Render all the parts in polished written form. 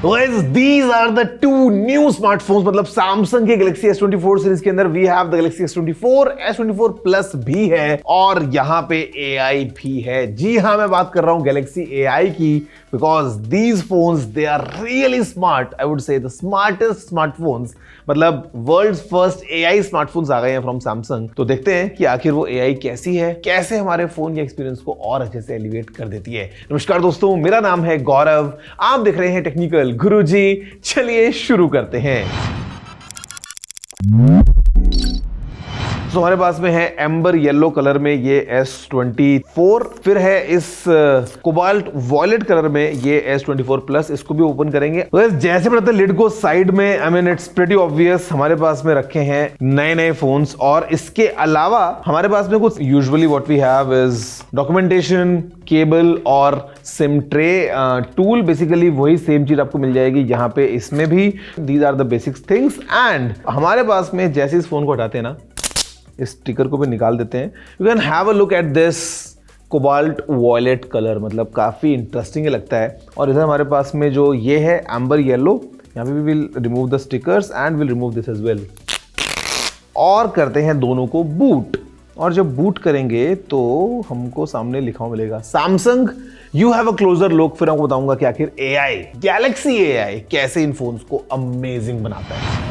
Guys, these are the two new smartphones. मतलब Samsung के Galaxy S24 series के अंदर we have the Galaxy S24, S24 Plus भी है और यहाँ पे AI भी है। जी हाँ, मैं बात कर रहा हूँ Galaxy AI की, because these phones they are really smart. I would say the smartest smartphones. मतलब वर्ल्ड फर्स्ट AI स्मार्टफोन्स आ गए हैं फ्रॉम सैमसंग। तो देखते हैं कि आखिर वो AI कैसी है, कैसे हमारे फोन के एक्सपीरियंस को और अच्छे से एलिवेट कर देती है। नमस्कार दोस्तों, मेरा नाम है गौरव, आप देख रहे हैं टेक्निकल गुरुजी। चलिए शुरू करते हैं। तो हमारे पास में है एम्बर येलो कलर में ये S24, फिर है इस कोबाल्ट वॉयलेट कलर में ये S24 प्लस। इसको भी ओपन करेंगे। तो जैसे पड़ता है लिड को साइड में, I mean it's pretty obvious, हमारे पास में रखे हैं नए नए फोन्स। और इसके अलावा हमारे पास में कुछ usually what we have is documentation, cable और सिम ट्रे टूल। बेसिकली वही सेम चीज आपको मिल जाएगी यहाँ पे इसमें भी। These are the basic things. And हमारे पास में जैसे इस फोन को हटाते हैं ना, इस स्टिकर को भी निकाल देते हैं। You can have a look at this cobalt violet colour, मतलब काफी इंटरेस्टिंग लगता है। और इधर हमारे पास में जो ये है एम्बर येलो, यहाँ पे भी will remove the stickers and will remove this as well. और करते हैं दोनों को बूट। और जब बूट करेंगे तो हमको सामने लिखा हुआ मिलेगा Samsung you have a closure look. फिर आपको बताऊंगा कि आखिर AI गैलेक्सी AI कैसे इन फोन्स को अमेजिंग बनाता है।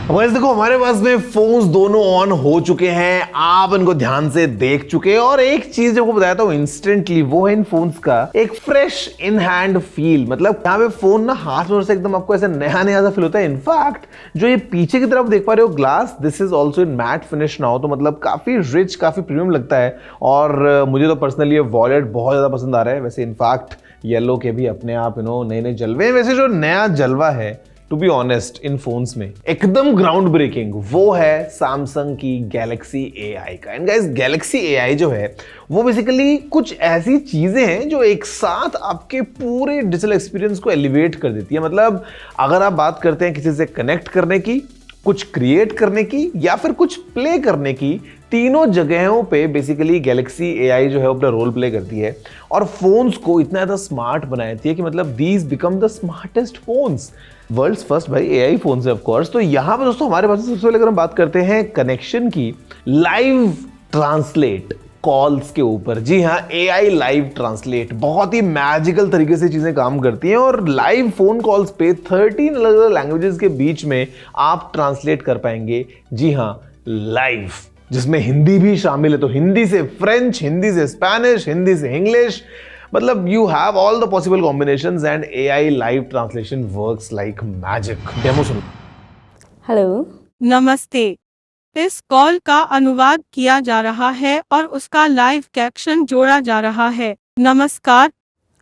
वैसे देखो, हमारे पास में फोन्स दोनों ऑन हो चुके हैं, आप इनको ध्यान से देख चुके हैं। और एक चीज जो बताया था इंस्टेंटली, वो है इन फोन्स का एक फ्रेश इन हैंड फील। मतलब यहाँ पे फोन ना हाथ में से एकदम आपको ऐसे नया नया सा फील होता है। इनफैक्ट जो ये पीछे की तरफ देख पा रहे हो glass, this is also in matte finish now. तो मतलब काफी रिच, काफी प्रीमियम लगता है। और मुझे तो पर्सनली ये वॉलेट बहुत ज्यादा पसंद आ रहा है। वैसे इनफैक्ट येलो के भी अपने आप नए नए जलवे हैं। वैसे जो नया जलवा है to be honest in phones में एकदम ग्राउंड ब्रेकिंग, वो है सैमसंग की गैलेक्सी AI का। एंड गाइस, गैलेक्सी AI जो है वो बेसिकली कुछ ऐसी चीजें हैं जो एक साथ आपके पूरे डिजिटल एक्सपीरियंस को एलिवेट कर देती है। मतलब अगर आप बात करते हैं किसी से कनेक्ट करने की, कुछ क्रिएट करने की या फिर कुछ प्ले करने की, तीनों जगहों पे बेसिकली गैलेक्सी AI जो है अपना रोल प्ले करती है। और फोन्स को इतना ज़्यादा स्मार्ट बनाती है कि मतलब these become the smartest phones. World's first भाई AI फोन्स है ऑफ कोर्स। तो यहाँ पे दोस्तों हमारे पास सबसे पहले अगर हम बात करते हैं कनेक्शन की, लाइव ट्रांसलेट कॉल्स के ऊपर। जी हाँ, AI लाइव ट्रांसलेट बहुत ही मैजिकल तरीके से चीजें काम करती हैं। और लाइव फोन कॉल्स पे 13 अलग अलग लैंग्वेजेस के बीच में आप ट्रांसलेट कर पाएंगे। जी हाँ, लाइव, जिसमें हिंदी भी शामिल है। तो हिंदी से फ्रेंच, हिंदी से स्पेनिश, हिंदी से इंग्लिश, मतलब you have all the possible combinations and AI live translation works like magic. Demo सुनो। हेलो, नमस्ते। इस कॉल का अनुवाद किया जा रहा है और उसका लाइव कैप्शन जोड़ा जा रहा है। नमस्कार।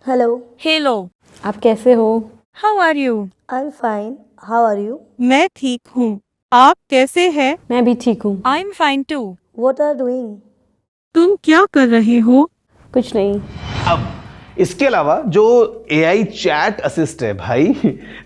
Hello, hello. आप कैसे हो? How are you? I am fine, how are you? मैं ठीक हूँ। आप कैसे हैं? मैं भी ठीक हूँ। I am fine too. What are doing? तुम क्या कर रहे हो? कुछ नहीं। अब इसके अलावा जो AI चैट असिस्ट है भाई,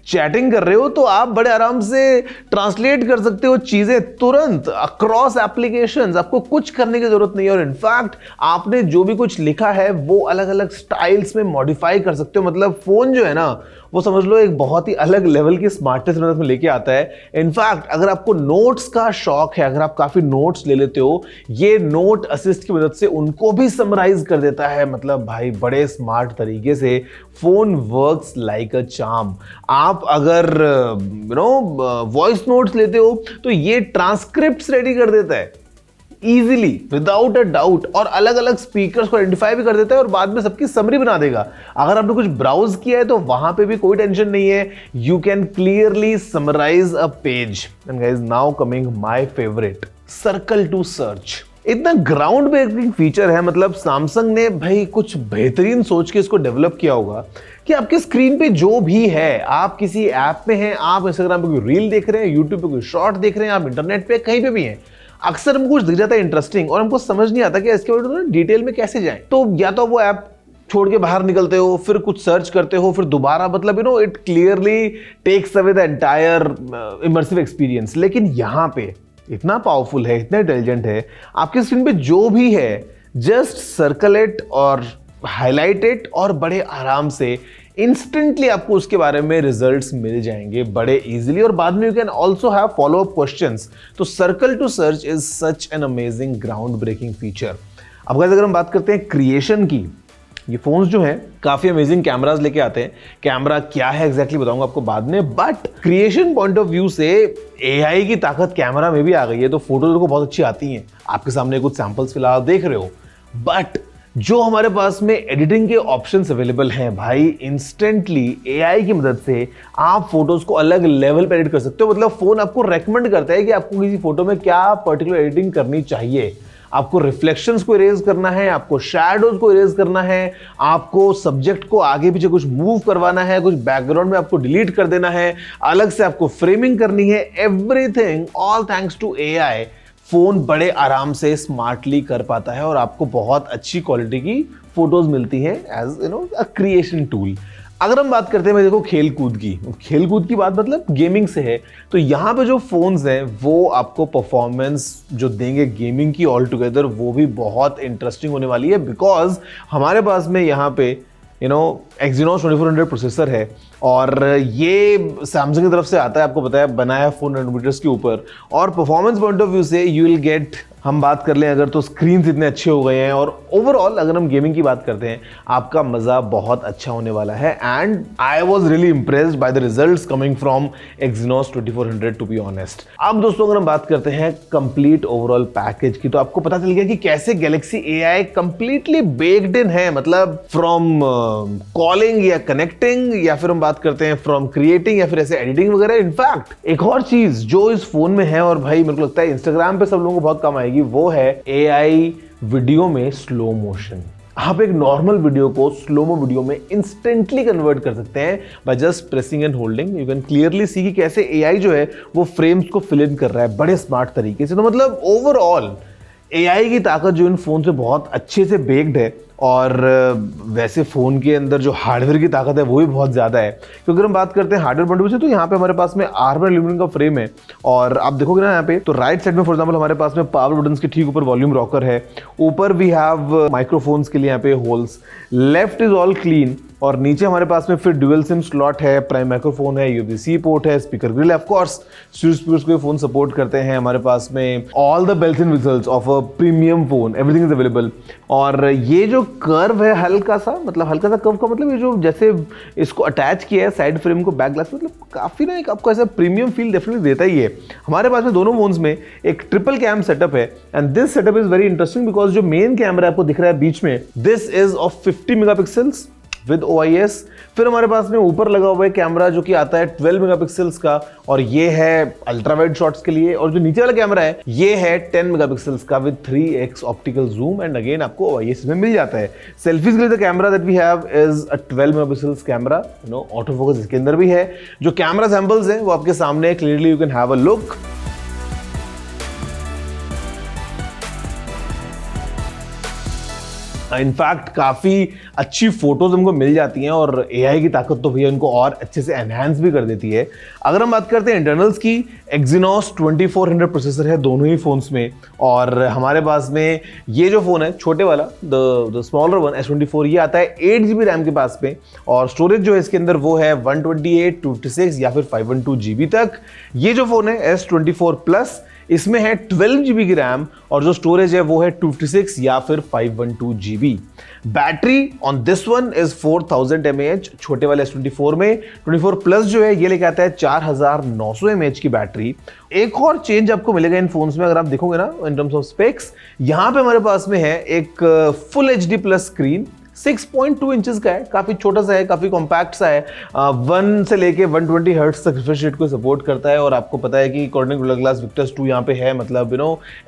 चैटिंग कर रहे हो तो आप बड़े आराम से ट्रांसलेट कर सकते हो चीजें तुरंत अक्रॉस एप्लीकेशंस। आपको कुछ करने की जरूरत नहीं है। और इनफैक्ट आपने जो भी कुछ लिखा है वो अलग अलग स्टाइल्स में मॉडिफाई कर सकते हो। मतलब फोन जो है ना, वो समझ लो एक बहुत ही अलग लेवल की स्मार्टनेस में लेके आता है। इनफैक्ट अगर आपको नोट्स का शौक है, अगर आप काफी नोट्स ले लेते हो, ये नोट असिस्ट की मदद से उनको भी समराइज कर देता है। मतलब भाई बड़े स्मार्ट तरीके से फोन वर्क्स लाइक अ चार्म। आप अगर वॉइस नोट्स लेते हो तो ये ट्रांसक्रिप्ट्स रेडी कर देता है इजीली, विदाउट अ डाउट। और अलग अलग स्पीकर्स को आइडेंटिफाई भी कर देता है और बाद में सबकी समरी बना देगा। अगर आपने कुछ ब्राउज किया है तो वहां पे भी कोई टेंशन नहीं है। You can clearly summarize a page. And guys, now coming my favourite, circle to search. इतना ग्राउंड ब्रेकिंग फीचर है। मतलब सैमसंग ने भाई कुछ बेहतरीन सोच के इसको डेवलप किया होगा कि आपके स्क्रीन पे जो भी है, आप किसी ऐप में हैं, आप इंस्टाग्राम पे कोई रील देख रहे हैं, यूट्यूब पे कोई शॉर्ट देख रहे हैं, आप इंटरनेट पे कहीं पे भी हैं, अक्सर हमको कुछ दिख जाता है इंटरेस्टिंग और हमको समझ नहीं आता कि इसके बारे में डिटेल में कैसे जाएं। तो या तो वो ऐप छोड़ के बाहर निकलते हो, फिर कुछ सर्च करते हो, फिर दोबारा, मतलब it clearly takes away the entire immersive experience. लेकिन यहाँ पे इतना पावरफुल है, इतना इंटेलिजेंट है, आपकी स्क्रीन पे जो भी है जस्ट सर्कल इट और हाईलाइट इट और बड़े आराम से इंस्टेंटली आपको उसके बारे में रिजल्ट्स मिल जाएंगे बड़े इजीली, और बाद में you can also have follow up questions. तो circle to search is such an amazing ground breaking feature. अब अगर हम बात करते हैं क्रिएशन की, ये फोन्स जो हैं काफी अमेजिंग कैमरास लेके आते हैं। कैमरा क्या है एग्जैक्टली बताऊंगा आपको बाद में, but creation point of view से एआई की ताकत कैमरा में भी आ गई है। तो फोटोज देखो बहुत अच्छी आती हैं, आपके सामने कुछ सैंपल्स फिलहाल देख रहे हो, बट जो हमारे पास में एडिटिंग के ऑप्शंस अवेलेबल हैं भाई, इंस्टेंटली एआई की मदद से आप फोटोज को अलग लेवल पे एडिट कर सकते हो। मतलब फोन आपको रेकमेंड करता है कि आपको किसी फोटो में क्या पर्टिकुलर एडिटिंग करनी चाहिए। आपको रिफ्लेक्शंस को इरेज करना है, आपको शैडोज को इरेज करना है, आपको सब्जेक्ट को आगे पीछे कुछ मूव करवाना है, कुछ बैकग्राउंड में आपको डिलीट कर देना है, अलग से आपको फ्रेमिंग करनी है, everything all thanks to AI phone बड़े आराम से स्मार्टली कर पाता है और आपको बहुत अच्छी क्वालिटी की फोटोज मिलती हैं एज अ क्रिएशन टूल। अगर हम बात करते हैं देखो खेलकूद की बात मतलब गेमिंग से है, तो यहाँ पे जो फोन्स हैं वो आपको परफॉर्मेंस जो देंगे गेमिंग की ऑल टुगेदर, वो भी बहुत इंटरेस्टिंग होने वाली है। बिकॉज हमारे पास में यहाँ पे Exynos 2400 प्रोसेसर है और ये सैमसंग की तरफ से आता है, आपको पता है, बनाया है 4 नैनोमीटर्स के ऊपर। और परफॉर्मेंस पॉइंट ऑफ व्यू से यू विल गेट, हम बात कर लें अगर, तो स्क्रीन इतने अच्छे हो गए हैं और ओवरऑल अगर हम गेमिंग की बात करते हैं आपका मजा बहुत अच्छा होने वाला है। And I was really impressed by the results coming from Exynos 2400 to be honest. अब दोस्तों अगर हम बात करते हैं कंप्लीट ओवरऑल पैकेज की, तो आपको पता चल गया कि कैसे Galaxy AI completely baked in है। मतलब फ्रॉम कॉलिंग या कनेक्टिंग, या फिर हम बात करते हैं फ्रॉम क्रिएटिंग, या फिर ऐसे एडिटिंग वगैरह। इनफैक्ट एक और चीज जो इस फोन में है और भाई मेरे को लगता है इंस्टाग्राम पे सब लोगों को बहुत कम आएगी, वो है AI वीडियो में स्लो मोशन। आप एक नॉर्मल वीडियो को स्लोमो वीडियो में इंस्टेंटली कन्वर्ट कर सकते हैं by just pressing and holding. You can clearly see कि कैसे AI जो है वो फ्रेम्स को फिल इन कर रहा है बड़े स्मार्ट तरीके से। तो मतलब ओवरऑल AI की ताकत जो इन फोन से बहुत अच्छे से बेक्ड है, और वैसे फ़ोन के अंदर जो हार्डवेयर की ताकत है वो भी बहुत ज़्यादा है। क्योंकि अगर हम बात करते हैं हार्डवेयर पॉइंट से, तो यहाँ पे हमारे पास में आर्मर एल्यूमिनियम का फ्रेम है, और आप देखोगे ना यहाँ पे, तो राइट साइड में फॉर एग्जांपल हमारे पास में पावर बटन्स के ठीक ऊपर वॉल्यूम रॉकर है, ऊपर वी हैव माइक्रोफोन्स के लिए यहाँ पे holes, left is all clean, और नीचे हमारे पास में फिर ड्यूअल सिम स्लॉट है, प्राइम माइक्रोफोन है, USB-C पोर्ट है, स्पीकर ग्रिल है, ऑफ कोर्स स्टूडियो स्पीकर्स को फोन सपोर्ट करते हैं। हमारे पास में all the bells and whistles of a premium phone, everything is available. और ये जो कर्व है हल्का सा कर्व का मतलब ये जो जैसे इसको अटैच किया है साइड फ्रेम को बैक ग्लास, मतलब काफी ना एक आपको ऐसा प्रीमियम फील डेफिनेटली देता ही है। हमारे पास में दोनों फोन्स में एक ट्रिपल कैम सेटअप है, and this setup is very interesting because जो मेन कैमरा आपको दिख रहा है बीच में, this is of 50 megapixels with OIS। फिर हमारे पास में ऊपर लगा हुआ है कैमरा जो कि आता है 12 मेगापिक्सल्स का, और ये है अल्ट्रा वाइड शॉट्स के लिए। और जो नीचे वाला कैमरा है ये है 10 मेगापिक्सल्स का with 3x optical zoom, and again आपको OIS में मिल जाता है। सेल्फीज के लिए the camera that we have is a 12 megapixels camera, auto focus इसके अंदर भी है। जो कैमरा सैंपल्स हैं वो आपके सामने, clearly you can have a look. In fact काफी अच्छी फोटोज हमको मिल जाती हैं, और AI की ताकत तो भैया इनको और अच्छे से एनहांस भी कर देती है। अगर हम बात करते हैं इंटरनल्स की, Exynos 2400 प्रोसेसर है दोनों ही फोन्स में, और हमारे पास में ये जो फोन है छोटे वाला, द स्मॉलर वन S24, ये आता है 8GB रैम के पास में, और स्टोरेज जो है इसके अंदर वो है 128, 256 या फिर 512GB तक। ये जो फोन है S24 प्लस, इसमें है 12GB की रैम, और जो स्टोरेज है वो है 256 या फिर 512GB। Battery on this one is 4000 mAh छोटे वाले S24 में। 24 प्लस जो है ये लेके आता है 4900 mAh की बैटरी। एक और चेंज आपको मिलेगा इन फोन्स में, अगर आप देखोगे ना इन टर्म्स ऑफ स्पेक्स, यहाँ पे हमारे पास में है एक full HD plus screen, 6.2 inches का है, काफी छोटा सा है, काफी कॉम्पैक्ट सा है। 1 से लेके 120 हर्ट्ज तक रिफ्रेश रेट को सपोर्ट करता है, और आपको पता है कि अकॉर्डिंग टू ग्लास विक्टर्स 2 यहाँ पे है, मतलब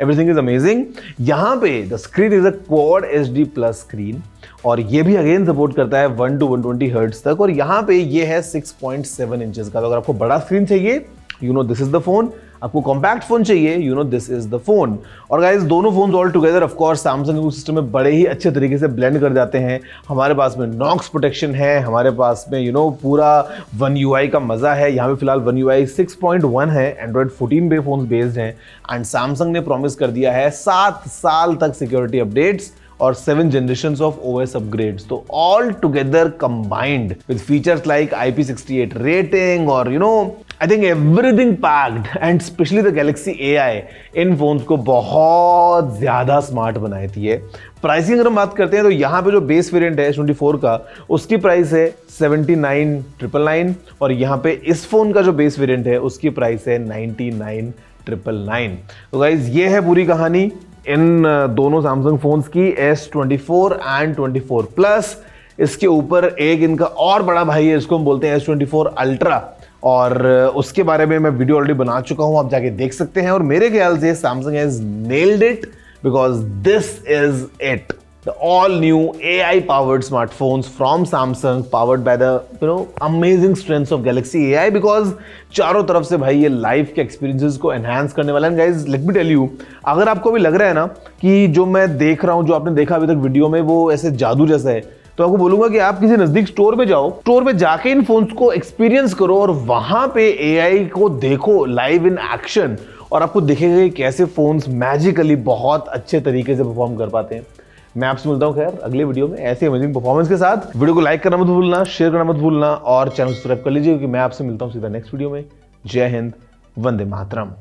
एवरीथिंग इज अमेजिंग। यहाँ पे the screen is a quad HD plus screen, और ये भी अगेन सपोर्ट करता है 1 to 120 हर्ट्ज तक, और यहाँ पे ये है 6.7 इंचेस का। तो अगर आपको बड़ा स्क्रीन चाहिए, दिस इज द फोन। आपको कॉम्पैक्ट फोन चाहिए, you know this is the phone. और गाइस दोनों phones all together of course Samsung के सिस्टम में बड़े ही अच्छे तरीके से ब्लेंड कर जाते हैं। हमारे पास में नॉक्स प्रोटेक्शन है, हमारे पास में यू नो पूरा वन यूआई का मजा है। यहाँ पे फिलहाल वन यूआई 6.1 है, एंड्रॉइड 14 पे फोन्स बेस्ड हैं एंड सैमसंग ने प्रॉमिस कर दिया है 7 साल तक सिक्योरिटी अपडेट्स और 7 generations of OS upgrades. तो all together combined with features like IP68 rating और you know I think everything packed and especially the Galaxy AI in phones को बहुत ज्यादा स्मार्ट बनाती है। प्राइसिंग अगर हम बात करते हैं तो यहाँ पे जो बेस वेरिएंट है S24 का उसकी प्राइस है 79,999 और यहाँ पे इस फोन का जो बेस वेरिएंट है उसकी प्राइस है 99,999। तो गाइज ये है पूरी कहानी इन दोनों सैमसंग फोन्स की S24 एंड 24 प्लस। इसके ऊपर एक इनका और बड़ा भाई है, इसको हम बोलते हैं S24 अल्ट्रा, और उसके बारे में मैं वीडियो ऑलरेडी बना चुका हूं, आप जाके देख सकते हैं। और मेरे ख्याल से Samsung has nailed it because this is it, the all new AI powered smartphones from Samsung powered by the amazing strengths of Galaxy AI because चारों तरफ से भाई ये लाइफ के एक्सपीरियंसेस को एनहांस करने वाला है। Guys let me tell you, अगर आपको भी लग रहा है ना कि जो मैं देख रहा हूं, जो आपने देखा अभी तक वीडियो में, वो ऐसे जादू जैसा है, तो आपको बोलूंगा कि आप किसी नजदीक स्टोर में जाओ, स्टोर में जाके इन फोन्स को एक्सपीरियंस करो और वहां पे AI को देखो लाइव इन एक्शन और आपको दिखेगा कि कैसे फोन्स मैजिकली बहुत अच्छे तरीके से परफॉर्म कर पाते हैं। मैं आपसे मिलता हूं खैर अगले वीडियो में ऐसे अमेजिंग परफॉर्मेंस के साथ। वीडियो को लाइक करना मत भूलना, शेयर करना मत भूलना और चैनल सब्सक्राइब कर लीजिए, क्योंकि मैं आपसे मिलता हूं सीधा नेक्स्ट वीडियो में। जय हिंद, वंदे मातरम।